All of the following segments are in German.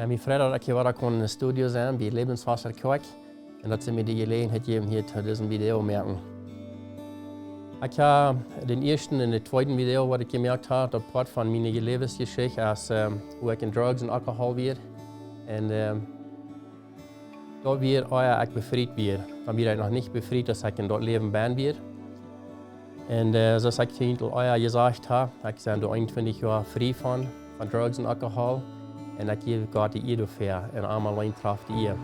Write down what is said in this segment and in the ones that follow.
Mijn vrijdag dat ik hier kon in de studio zijn bij Lebenswasser Kerk. En dat ze me die gelegenheid gegeven hier te deze video merken. Ik heb de eerste en de tweede video wat ik gemerkt heb, dat praat van mijn levensgeschichte als hoe ik in drugs en alcohol weer. En dat weer ik bevrijd weer. Dan ben ik nog niet bevrijd als ik in dat leven ben weer. En zoals ik tegen gezegd heb, ik ben er 21 jaar vrij van drugs en alcohol. En ik geef God die eer voor en allemaal alleen kracht die eer.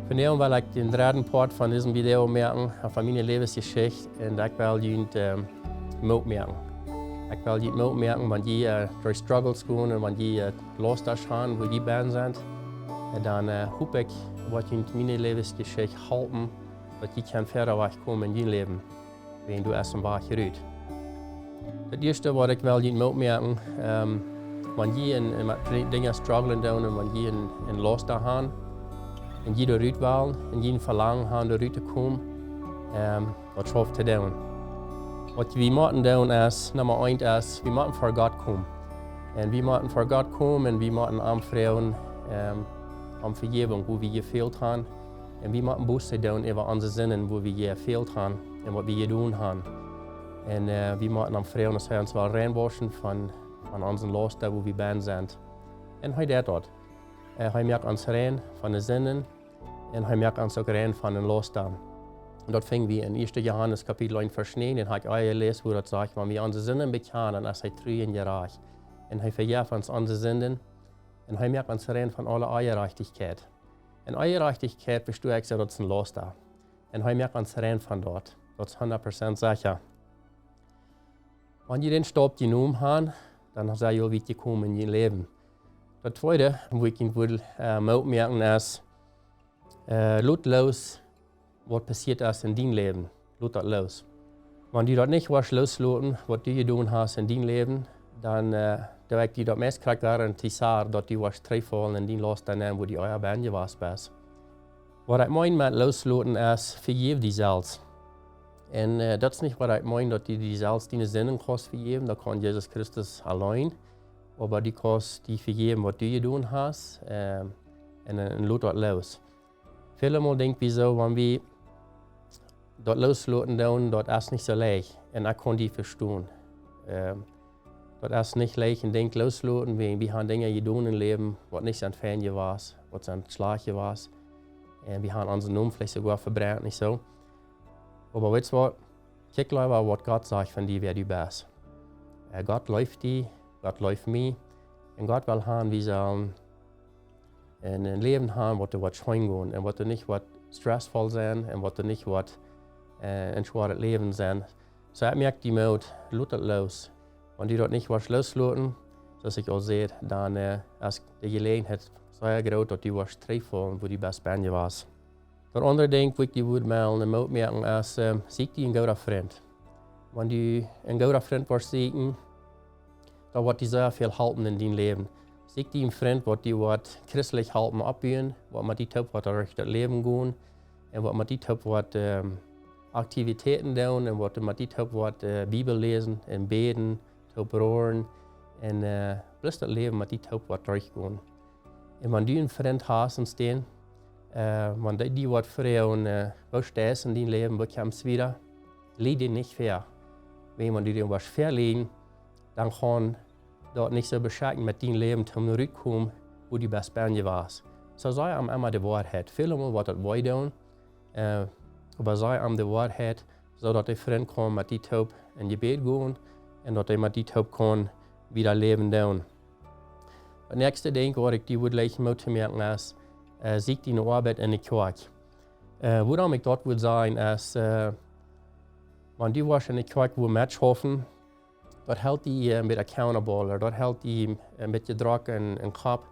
Vandaar wil ik den derde part van deze video merken, van mijn levensgeschichte. En ik wil jullie moed merken. Ik wil jullie moed merken, want je door struggles gaan en wanneer je los gaan, waar je bent zijn. En dan hoop ik wat jullie mijn levensgeschichte helpen, dat je kan verder wegkomen in je leven. Wanneer du erst een paar geruid. Het eerste wat ik wil jullie moed merken, wanneer je met dingen struggelen doen en wanneer je in los gaan. En je eruit wil, en je verlangen aan eruit te komen, dat schafft te doen. Wat we moeten doen is, nummer 1 is, we moeten voor God komen. En we moeten voor God komen en we moeten aanvragen om vergeving, hoe we gefehlt hebben. En we moeten bewust doen over onze zinnen, hoe we gefehlt hebben en wat we gedaan hebben. En we moeten aanvragen, dat hij ons wel reinwaschen van onze last, daar waar we ben zijn. En hij deed dat. Hij merkt ons rein van de zinnen en hij merkt ons ook rein van de losstand. En dat vingen we in 1 Johannes kapitel 1 vers 9 en heb ik gelezen hoe dat zegt, wanneer we onze zinnen bekennen, als hij treu en gerecht. En hij vergeeft ons onze zinnen en hij merkt ons rein van alle ongerechtigheid. En ongerechtigheid bestaat ik dat is een losstand. En hij merkt ons rein van dat. Dat is 100% zeker. Wanneer je den stopt je noem gaan, dan zal je weer komen in je leven. Dat tweede, wat ik wil opmerken, is, laat los wat passiert is in dien leven. Laat dat los. Wanneer je dat niet was loslaten, wat je doen hast in dien leven, dan wil ik je dat meest krijg garanteren dat je was terugvallen in dien los dan waar die eier ben je was best. Wat ik meen met loslaten is, vergeef die zelfs. En dat is niet wat ik meen, dat die zelfs die zinnen kost vergeven, dat kan Jezus Christus alleen. Maar die kost die vergeven wat je doen hast en laat dat los. Veel denken we zo, wanneer we dat loslaten doen, dat is niet zo leicht. En ik kan die verstaan. Dat is niet leicht en denk loslaten, we hebben dingen gedaan in het leven wat niet zijn fijn was, wat zijn slaagje was. En we hebben onze naam vielleicht sogar verbrannt, niet zo. Maar weet je wat? Kijk liever wat God zegt van die wer du bist. God läuft die. God läuft mij. En God wil gaan, we zullen een leven hebben wat er wat schön gaat. En wat er niet wat stressvol zijn. En wat er niet wat een zwaar leven zijn. Zo ik merk die moed, laat het los. Wanneer je dat niet was loslaten, zoals ik al zei, dan is de gelegenheid zo groot dat je was terugvallen voor die best ben je was. Het andere ding wat ik wil merken is, ziek die een goede vriend. Wanneer je een goede vriend wordt zieken, dan wordt die zeer veel helpen in die leven. Ziek die een vriend wat die wat christelijk helpen opbouwen, wat met die top wat er het leven gaan, en wat met die top wat activiteiten doen, en wat met die top wat Bibel lezen en beden, top roeren, en plus dat leven met die top wat teruggaan. En wanneer je een vriend haast en steen, wanneer die wat vrouwen was in die leven, bekomt wieder, leed die niet ver. Wanneer die was verleden, dan gaan dat niet zo beschakken met die leven om eruit te komen hoe die best ben je was. Zo zei hij immer de waarheid. Veel wat dat wij doen, maar zei hij de waarheid, zodat de vriend kan met die top in je bed gaan en dat hij met die top kan weer leven doen. Het nächste ding wat ik die wil laten merken is, ziek die arbeid in de kerk. Waarom ik dat wil zeggen is, wanneer die was in de kerk wil matchhoffen, dat houdt die een beetje accountable, dat houdt die een beetje druk en kop.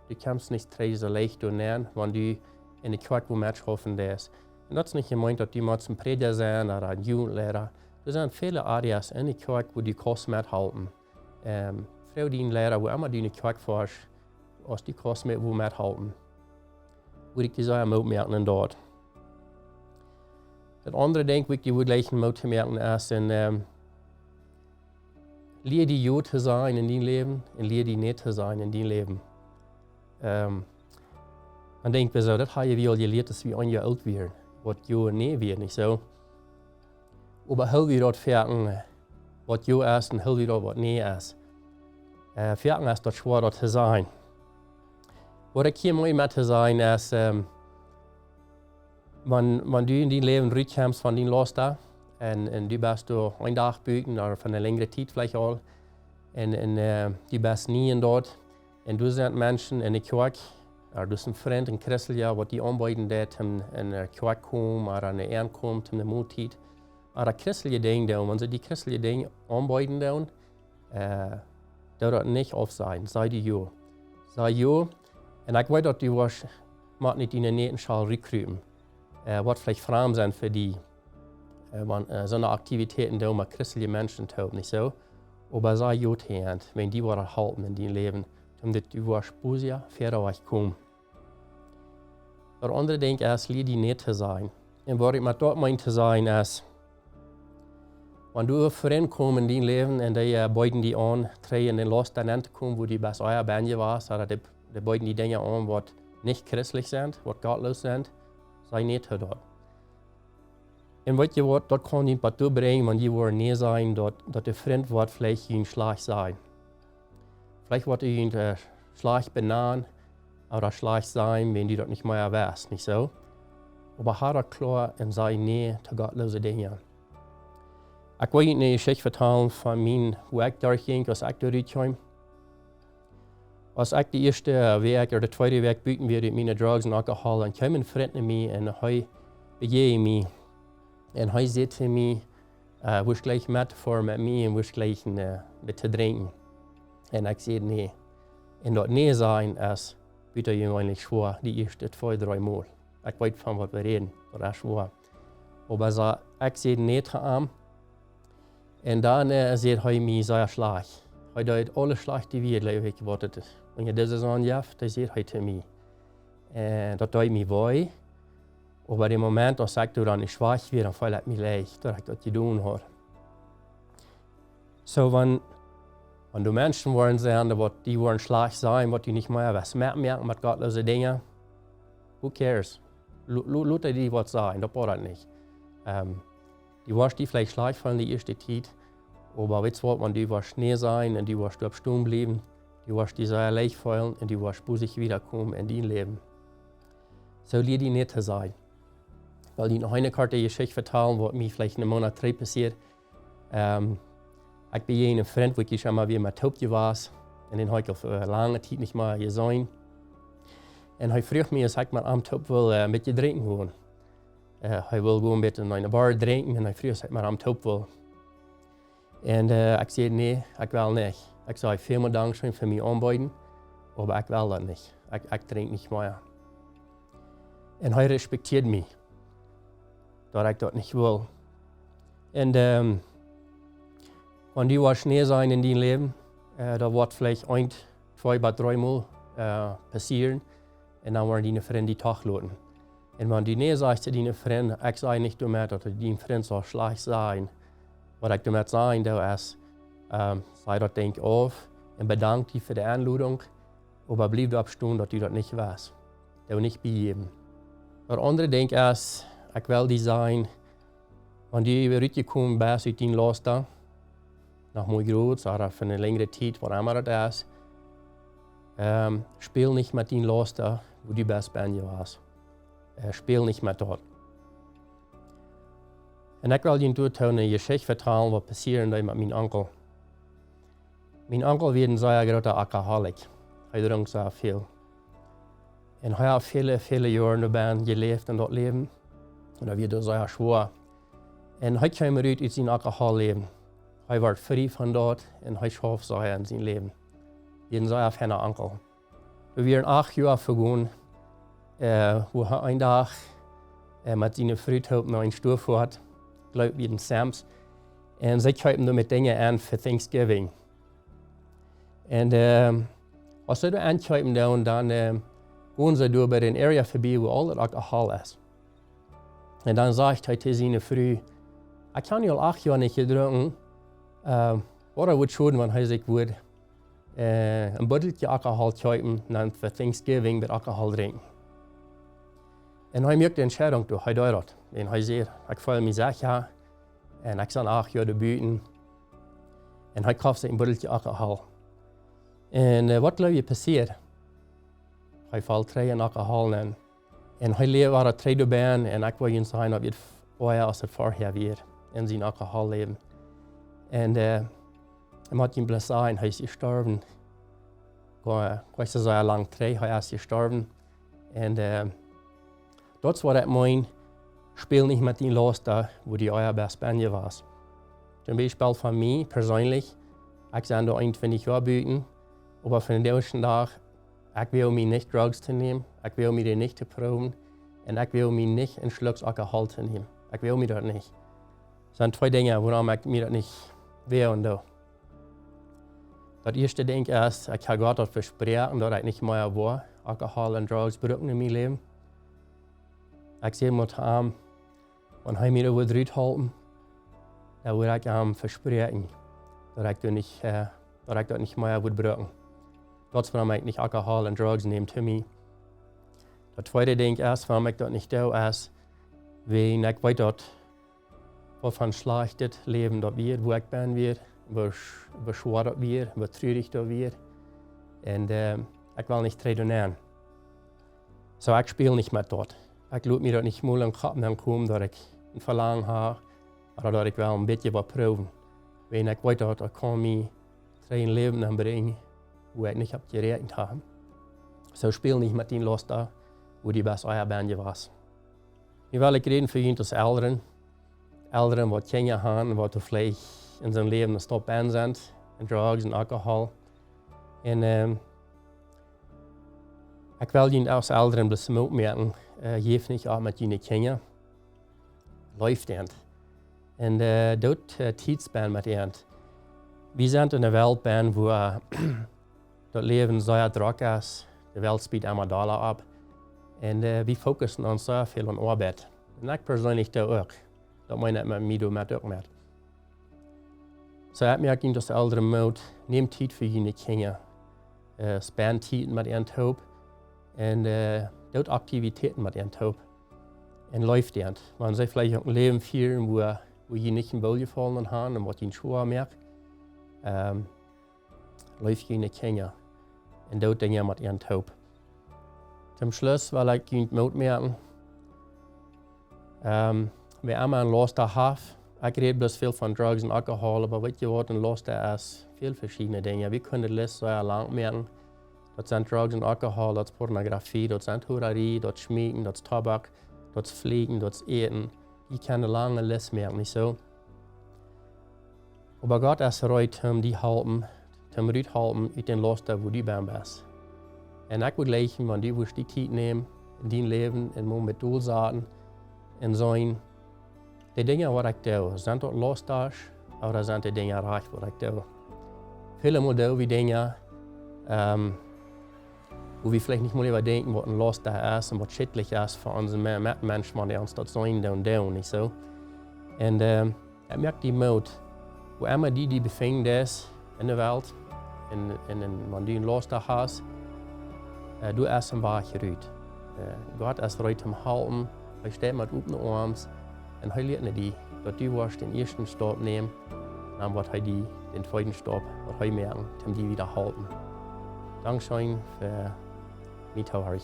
Du kannst niet très so leicht doen, wanneer du in de kerk wil matchhoffen is. En dat is niet gemeend dat die moet een prediker zijn of een jugendleraar. Er zijn vele areas in de kerk waar die kost methelpen. Vrouw die een leraar, waar immer die in de kerk was, als die kost met wil methelpen. Wil ik die zeggen, moet merken en dat. Het andere ding wat ik wil laten merken is, leer die goed te zijn in die leven en leer die niet te zijn in die leven. Man denkt so, das habe ich al geleerd, dass wir ein Jahr alt werden, was jo nie wird, nicht so. Aber hell wir dort fertig, was jo ist und hell wir dort was nie ist. Fertig ist dort schwer dort zu sein. Was ich hier mal zu sein ist, wenn du in dein Leben rückkommst von deinem Los da, und du bist du einen Tag bücken oder von einer längeren Zeit vielleicht auch, und du bist nie dort, und du sind Menschen in der Kirche, oder du bist ein Freund in Christel, ja, was die anbieten, dort in der Kirche kommen, oder in der Ehren kommen, in der Mutzeit, oder christliche Dinge, wenn sie die christliche Dinge anbieten, dort nicht auf sein, sei die jo. Sei jo, und ich weiß, dass du was nicht in der Nähe Schal rekruten. Was vielleicht Frauen sind für die, so eine Aktivitäten, die immer christliche Menschen tun, nicht so. Aber sei gut, wenn die was halten in deinem Leben, damit du was Spusia für euch kommen. Der andere Ding ist, die nicht zu sein. Und was ich mit dort meine zu sein, ist, wenn du Freunde kommst in dein Leben und die beiden die an, drehen den Los dann kommen, wo die bei eurer Band warst, oder die beiden die Dinge an, was nicht christlich sind, was gottlos sind, sei nicht dort. Und was ihr Wort dort kann nicht dazu bringen, wenn die wollen nicht sein, dort der Freund wird vielleicht ein Schlag sein. Vielleicht wird ein Schlag benahen oder Schlag sein, wenn die dort nicht mehr weiß, nicht so? Aber hat klar und sei nie zu gottlose Dinge. Ich will eine Geschichte erzählen von meinem Weg durchgehen, als ich durchkam. Als ich die erste Weg oder der zweite Weg büten werde mit meinen Drogen und Alkohol, dann kam ein Freund zu mir und er begegnet mich. Und er sagt zu mir, wo ich gleich mit mir und wo ich gleich mit zu trinken. Und ich sage, nee. Und dort nie sein, ist bitte ich eigentlich schwor, die ersten 2-3 Mal. Ich weiß von was wir reden, das ist schwor. Aber ich sage nee zu ihm. Und dann sagt er mir sehr schlecht. Er hat alle schlechte Wege weggewartet. Wenn er das anjagt, dann sagt er zu mir. Und das tut mir weh. Aber im Moment, als ich dann schwach werde, dann fällt es mir leicht, dass ich das getan habe. So, wenn du Menschen wollen sein, die wollen schlecht sein, was die nicht mehr was merken mit gottlosen Dingen, who cares? Leute, die was sagen, das braucht nicht. Die wirst die vielleicht schlecht fallen die erste Zeit, aber jetzt wird man die wirst Schnee sein und die wirst dort stehen bleiben, die wirst die sehr leicht fallen und die wirst busig wiederkommen in dein Leben. So die nicht sein. Weil die noch eine Karte Geschichte erzählen, was mir vielleicht einen Monat passiert. Ich bin ein Freund, wo ich schon mal wieder mit Taubje war und den habe ich auf lange Zeit nicht mehr gesehen. Und er fragt mich, ob ich mit am Taub will mit dir trinken wollen. Er will gehen mit in eine Bar trinken und er fragt, ob ich mit am Taub will. Und ich sage, nee, ich will nicht. Ich sage, vielen Dank schön für mich anbieten, aber ich will das nicht. Ich trinke nicht mehr. Und er respektiert mich, dass ich das nicht will. Und wenn die was Schnee sein in deinem Leben, da wird vielleicht 1, 2 bis 3 Mal passieren und dann werden deine Freunde die Tag laden. Und wenn du nicht sagst zu deinen Freunden, ich sage nicht damit, dass deine Freunde so schlecht sein, was ich damit sagen will, ist, sei das Ding auf und bedanke dich für die Einladung, aber bleib da abstehen, dass du das nicht weißt. Das will nicht begeben. Das andere Ding ist, ich will die sein, wenn du zurückgekommen bist aus deinem Los da, nach mir groß oder für eine längere Zeit, wo immer das ist, spiel nicht mit deinem Los da, wo du bist bei dir warst. Spiel nicht mit dort. Und ich will Ihnen dort eine Geschichte erzählen, was passiert mit meinem Onkel. Mein Onkel wird ein sehr großer Alkoholik. Er trinkt sehr viel. Und er hat viele Jahre dabei gelebt und dort leben. Und er wird sehr schwer. Und er kam raus aus seinem Alkoholleben. Er wird frei von dort und er schafft sehr in seinem Leben. Er ist ein sehr feiner Onkel. Wir waren 8 Jahre vergangen, wo er einen Tag mit seiner Frau noch einen Sturf hat, glaube ich, in Sams. Und sie kaufen damit Dinge an für Thanksgiving. Und als sie da ankaufen, dann gehen sie durch bei den Area vorbei, wo all das Alkohol ist. Und dann sagt er zu seiner Frau, ich kann ja 8 Jahre nicht trinken, oder wird schon, wenn er sich wird. een botteltje alcohol kopen en voor Thanksgiving met alcohol drinken. En hij maakt de entscheidung door, hij doet dat. En hij zegt, ik voel me zeker en ik sta 8 jaar buiten. En hij koopt een botteltje alcohol. En wat geloof je passeert? Hij valt 3 in alcohol in. En hij leert waar 3 erbij en ik wil je zeggen dat het ooit als het vorher weer in zijn alcoholleven. En hij had een blessure en hij is gestorven. Ik zo lang 3, hij is gestorven. En dat was het mijn speel niet met die los daar, wo die ooit bij Spanje was. Zum Beispiel von mir persönlich, ich bin da 21 Jahre buiten, aber von dem ersten Tag, ich will mich nicht Drugs zu nehmen, ich will mich die nicht zu proben und ich will mich nicht einen Schluck Alkohol zu nehmen. Ich will mich das nicht. Das sind 2 Dinge, warum ich mir das nicht will und da. Das erste Ding ist, ich habe Gott das versprochen, dass ich nicht mehr war, Alkohol und Drugs brauchen in meinem Leben. Ich sehe mit ihm, wenn er mir das halten, da würde ich ihm versprechen, dass ich das nicht mehr brauchen. Das, warum ich nicht Alkohol und Drugs nehme zu mir. Das zweite Ding ist, warum ich das nicht tue, ist, wenn ich weiß, wovon schlechtes Leben das wird, wo ich bin wird, wo schwer das wird, wo traurig das wird. Und ich will nicht trainieren. So, ich spiele nicht mit dort. Ich lasse mir das nicht mal in den Kopf kommen, dass ich ein Verlangen habe, oder dass ich wel een beetje wat proeven. Wenn ich weiß, dass ich mir 3 Leben anbringen, wo ich nicht gerechnet habe. So spiel nicht mit den los da, wo die best euer Band war. Ich will reden für ihn als Eltern, die Kinder haben, die vielleicht in seinem Leben stop an sind, in Drugs und Alkohol. Und ich will ihnen als Eltern bloß merken, geef nicht auch mit ihren Kindern. Läuft nicht. En dat tijdspan met iemand. We zijn in een wereld wo dat leven zeer druk is. De wereld speelt allemaal dollar op. En we focussen ons zo veel op arbeid. En ik persoonlijk dat ook. Dat moet ik met mij met ook met. So ik merk dat de ouderen moet, neem tijd voor je kinderen. Span tijd met een hoop. En doet activiteiten met een hoop. En läuft het. Want zij vielleicht ook een leven vieren wo je nicht in Ball gefallen haben und was je schwer merkt, läuft je nicht Kinder. Und dort Dinge mit ihren Taub. Zum Schluss will ich Ihnen mitmerken, wir haben einen Laster Haft. Ich rede bloß viel von Drugs und Alkohol, aber weißt du was, ein Laster ist viel verschiedene Dinge. Wir können das so lang merken. Das sind Drugs und Alkohol, das ist Pornografie, das sind Hurerei, das ist Schminken, das ist Tabak, das ist Pflegen, das ist Eten. Ich kann eine lange Liste merken, nicht so. Aber Gott ist bereit, die halten, zum Rüthalten in den Laster, wo du bist. Und ich würde leichen, wenn du die Zeit nehmen, in dein Leben, in Moment durchsaten, und sein, die Dinge, was ich tue, sind dort Laster, oder sind die Dinge reich, was ich tue. Viele Mal tue wir Dinge, wo wir vielleicht nicht mal überdenken, was ein Laster ist und was schädlich ist für unsere Mitmenschen, wenn die uns das sein und nicht so. Und ich merke die Mut, wo immer die befinden ist in der Welt, wenn du ein Laster hast, du erst ein Weg gerührt. Gott ist bereit zum Halten, er steht mit offenen Armen und er lehrt die, dass du den ersten Stopp nehmen, dann wird er den zweiten Stopp, wird er merken, um die wieder halten. Dankeschön für mich zu hören.